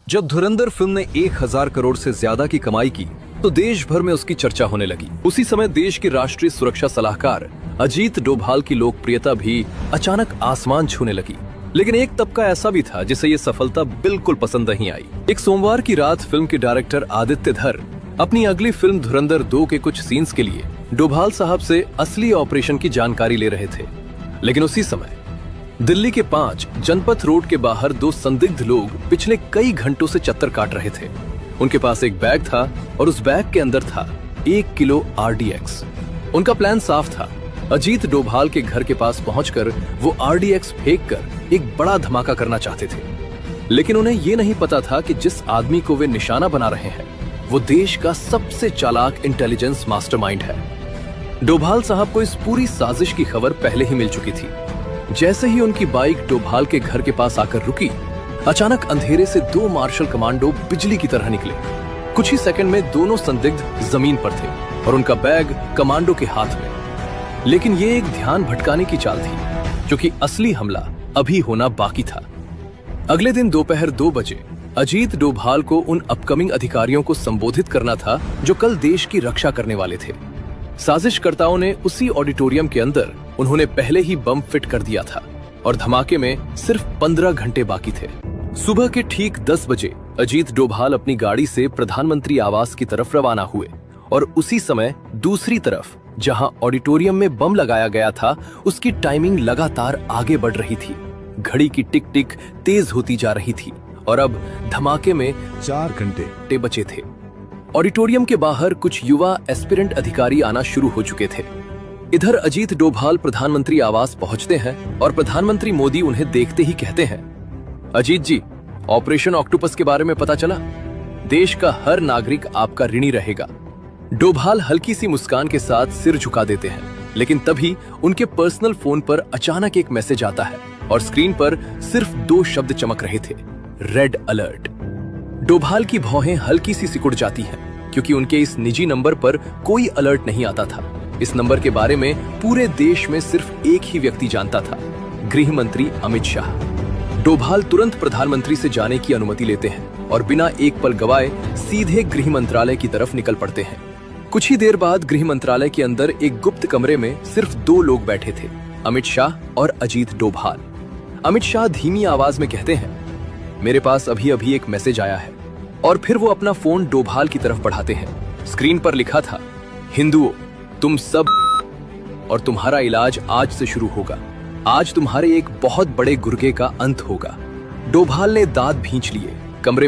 जब धुरंधर फिल्म ने 1000 करोड़ से ज्यादा की कमाई की तो देश भर में उसकी चर्चा होने लगी। उसी समय देश के राष्ट्रीय सुरक्षा सलाहकार अजीत डोभाल की लोकप्रियता भी अचानक आसमान छूने लगी। लेकिन एक तबका ऐसा भी था जिसे ये सफलता बिल्कुल पसंद नहीं आई। एक सोमवार की रात फिल्म के डायरेक्टर आदित्य धर अपनी अगली फिल्म धुरंधर 2 के कुछ सीन्स के लिए डोभाल साहब से असली ऑपरेशन की जानकारी ले रहे थे। लेकिन उसी समय दिल्ली के 5 जनपथ रोड के बाहर 2 संदिग्ध लोग पिछले कई घंटों से चक्कर काट रहे थे। उनके पास एक बैग था और उस बैग के अंदर था 1 किलो RDX। उनका प्लान साफ था, अजीत डोभाल के घर के पास पहुंचकर वो RDX फेंककर एक बड़ा धमाका करना चाहते थे। लेकिन उन्हें ये नहीं पता था कि जिस आदमी को वे निशाना बना रहे हैं वो देश का सबसे चालाक इंटेलिजेंस मास्टरमाइंड है। डोभाल साहब को इस पूरी साजिश की खबर पहले ही मिल चुकी थी। जैसे ही उनकी बाइक डोभाल के घर के पास आकर रुकी, अचानक अंधेरे से 2 मार्शल कमांडो बिजली की तरह निकले। कुछ ही सेकंड में दोनों संदिग्ध जमीन पर थे और उनका बैग कमांडो के हाथ में। लेकिन ये एक ध्यान भटकाने की चाल थी, क्योंकि असली हमला अभी होना बाकी था। अगले दिन दोपहर 2 बजे अजीत डोभाल को उन अपकमिंग अधिकारियों को संबोधित करना था जो कल देश की रक्षा करने वाले थे। साजिशकर्ताओं ने उसी ऑडिटोरियम के अंदर उन्होंने पहले ही बम फिट कर दिया था और धमाके में सिर्फ 15 घंटे बाकी थे। सुबह के ठीक 10 बजे अजीत डोभाल अपनी गाड़ी से प्रधानमंत्री आवास की तरफ रवाना हुए और उसी समय दूसरी तरफ जहां ऑडिटोरियम में बम लगाया गया था उसकी टाइमिंग लगातार आगे बढ़ रही थी। घड़ी की टिक टिक तेज होती जा रही थी और अब धमाके में 4 घंटे बचे थे। ऑडिटोरियम के बाहर कुछ युवा एस्पिरेंट अधिकारी आना शुरू हो चुके थे। इधर अजीत डोभाल प्रधानमंत्री आवास पहुंचते हैं और प्रधानमंत्री मोदी उन्हें देखते ही कहते हैं, अजीत जी, ऑपरेशन ऑक्टोपस के बारे में पता चला? देश का हर नागरिक आपका ऋणी रहेगा। डोभाल हल्की सी मुस्कान के साथ सिर झुका देते हैं, लेकिन तभी उनके पर्सनल फोन पर अचानक एक मैसेज आता है और स्क्रीन पर सिर्फ 2 शब्द चमक रहे थे, रेड अलर्ट। डोभाल की भौहें हल्की सी सिकुड़ जाती हैं, क्योंकि उनके इस निजी नंबर पर कोई अलर्ट नहीं आता था। इस नंबर के बारे में पूरे देश में सिर्फ एक ही व्यक्ति जानता था, गृह मंत्री अमित शाह। डोभाल तुरंत प्रधानमंत्री से जाने की अनुमति लेते हैं और बिना एक पल गवाए सीधे गृह मंत्रालय की तरफ निकल पड़ते हैं। कुछ ही देर बाद गृह मंत्रालय के अंदर एक गुप्त कमरे में सिर्फ 2 लोग बैठे थे, अमित शाह और अजीत डोभाल। अमित शाह धीमी आवाज में कहते हैं, मेरे पास अभी अभी एक मैसेज आया है, और फिर वो अपना फोन डोभाल की तरफ बढ़ाते हैं। स्क्रीन पर लिखा था, हिंदुओं, तुम सब और तुम्हारा इलाज आज से शुरू होगा। आज तुम्हारे एक बहुत बड़े गुर्गे का अंत होगा। डोभाल ने दांत भींच लिए, कमरे में